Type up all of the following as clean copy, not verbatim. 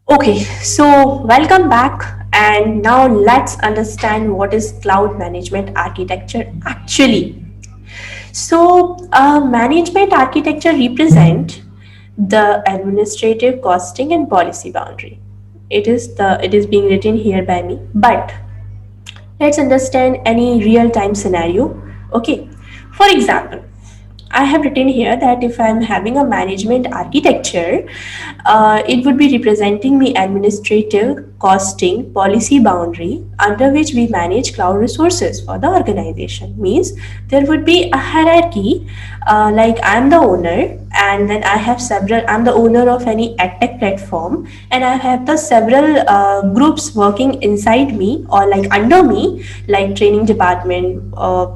Okay, so welcome back, and now let's understand what is cloud management architecture actually. Management architecture represent the administrative costing and policy boundary. It is being written here by me, but let's understand any real time scenario. Okay, for example, I have written here that if I'm having a management architecture, it would be representing the administrative costing policy boundary under which we manage cloud resources for the organization. Means there would be a hierarchy, like I'm the owner, and then I have several. I'm the owner of any edtech platform, and I have the several groups working inside me or like under me, like training department,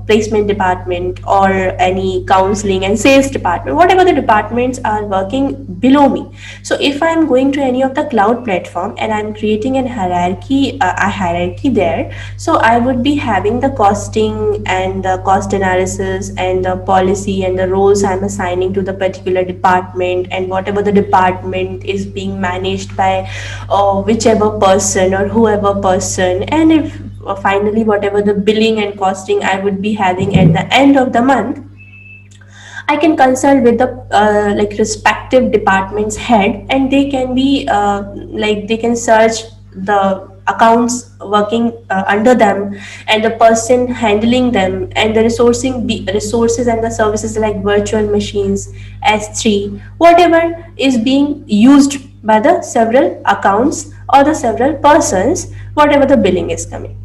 placement department, or any counseling and sales department, whatever the departments are working below me. So if I'm going to any of the cloud platform and I'm creating a hierarchy there, so I would be having the costing and the cost analysis and the policy and the roles I'm assigning to the particular department, and whatever the department is being managed by whichever person or whoever person, and if finally whatever the billing and costing I would be having at the end of the month, I can consult with the like respective department's head, and they can be like they can search the accounts working under them, and the person handling them, and the resources and the services like virtual machines, S3, whatever is being used by the several accounts or the several persons, whatever the billing is coming.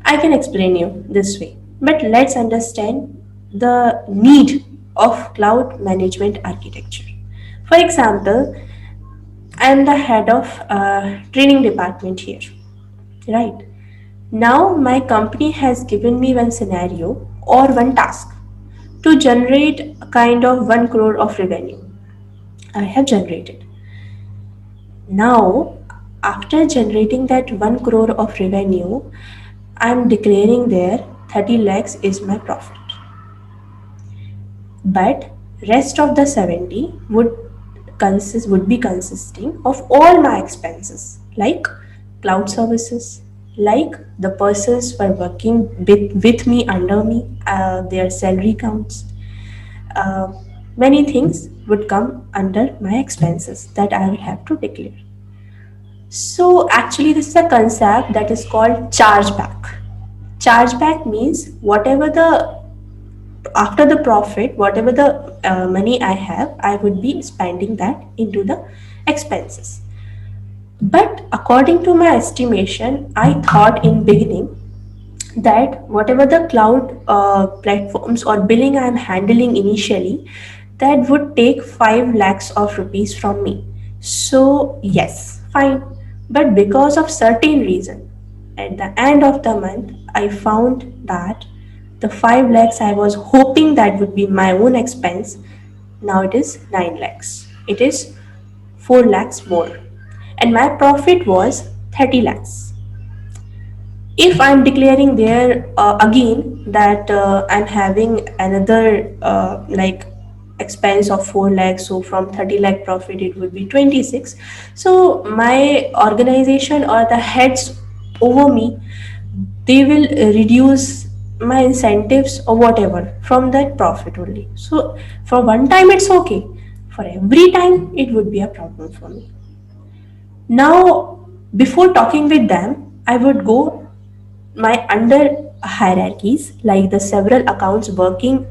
I can explain you this way, but let's understand the need of cloud management architecture. For example, I am the head of training department here, right? Now my company has given me one scenario or one task to generate a kind of 1 crore of revenue. I have generated. Now, after generating that 1 crore of revenue, I'm declaring there 30 lakhs is my profit. But rest of the 70 would be consisting of all my expenses like cloud services, like the persons who are working with me under me, their salary counts, uh, many things would come under my expenses that I will have to declare. So actually this is a concept that is called chargeback. Chargeback means whatever the after the profit, whatever the money I have, I would be spending that into the expenses. But according to my estimation, I thought in beginning that whatever the cloud platforms or billing I'm handling initially, that would take 5 lakhs of rupees from me. So yes, fine. But because of certain reason, at the end of the month, I found that the 5 lakhs I was hoping that would be my own expense, now it is 9 lakhs. It is 4 lakhs more. And my profit was 30 lakhs. If I'm declaring there again that I'm having another like expense of 4 lakhs, so from 30 lakh profit it would be 26. So my organization or the heads over me, they will reduce my incentives or whatever from that profit only. So for one time it's okay, for every time it would be a problem for me. Now before talking with them, I would go my under hierarchies, like the several accounts working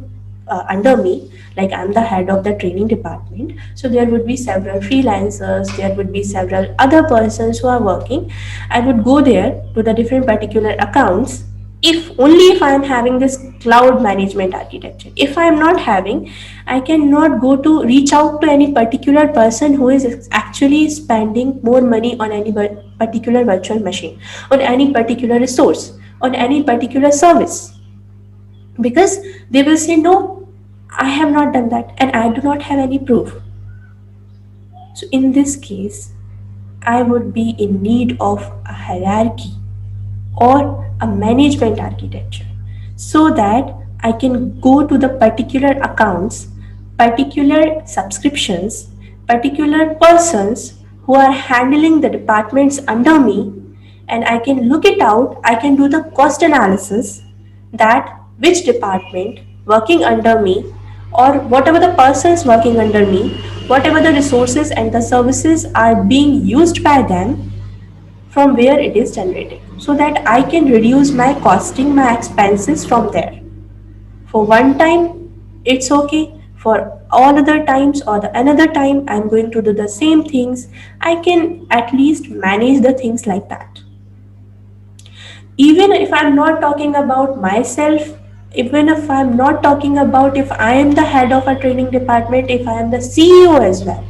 under me, like I'm the head of the training department, so there would be several freelancers, there would be several other persons who are working. I would go there to the different particular accounts, if only if I am having this cloud management architecture. If I am not having, I cannot go to reach out to any particular person who is actually spending more money on any particular virtual machine, on any particular resource, on any particular service, because they will say no, I have not done that and I do not have any proof. So in this case, I would be in need of a hierarchy or a management architecture, so that I can go to the particular accounts, particular subscriptions, particular persons who are handling the departments under me, and I can look it out. I can do the cost analysis that which department working under me, or whatever the persons working under me, whatever the resources and the services are being used by them, from where it is generated, so that I can reduce my costing, my expenses from there. For one time, it's okay. For all other times or the another time, I'm going to do the same things. I can at least manage the things like that. Even if I'm not talking about myself, even if I'm not talking about if I am the head of a training department, if I am the CEO as well.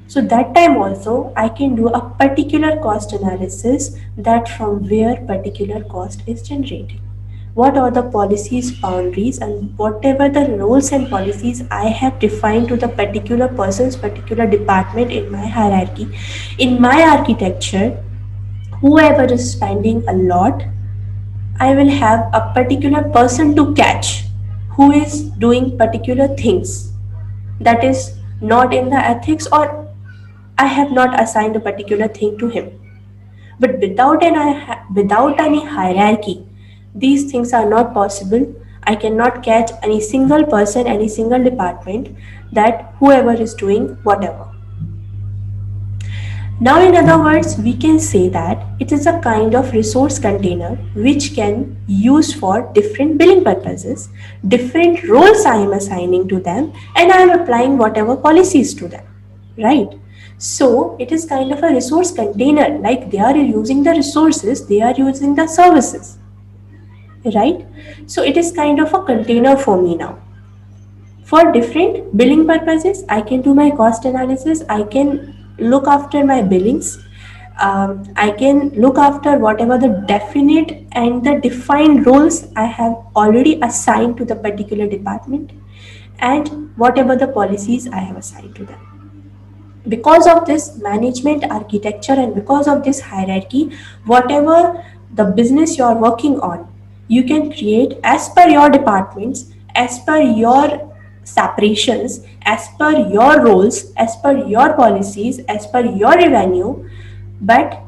So that time also I can do a particular cost analysis, that from where particular cost is generated. What are the policies, boundaries, and whatever the roles and policies I have defined to the particular person's particular department in my hierarchy, in my architecture. Whoever is spending a lot, I will have a particular person to catch who is doing particular things that is not in the ethics, or I have not assigned a particular thing to him. But without any hierarchy, these things are not possible. I cannot catch any single person, any single department, that whoever is doing whatever. Now, in other words, we can say that it is a kind of resource container which can use for different billing purposes, different roles I am assigning to them, and I am applying whatever policies to them, right? So it is kind of a resource container, like they are using the resources, they are using the services, right? So it is kind of a container for me now. For different billing purposes, I can do my cost analysis, I can look after my billings, I can look after whatever the definite and the defined roles I have already assigned to the particular department, and whatever the policies I have assigned to them. Because of this management architecture and because of this hierarchy, whatever the business you are working on, you can create as per your departments, as per your separations, as per your roles, as per your policies, as per your revenue. But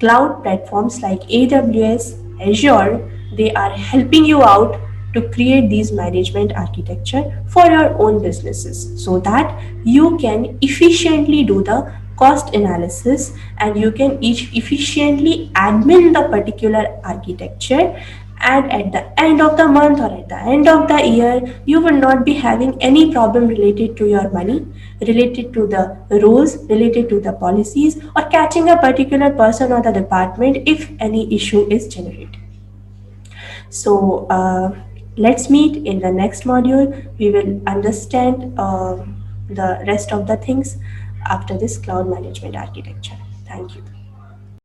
cloud platforms like AWS, Azure, they are helping you out to create these management architecture for your own businesses, so that you can efficiently do the cost analysis, and you can efficiently admin the particular architecture, and at the end of the month or at the end of the year, you will not be having any problem related to your money, related to the rules, related to the policies, or catching a particular person or the department if any issue is generated. So let's meet in the next module. We will understand the rest of the things after this cloud management architecture. Thank you.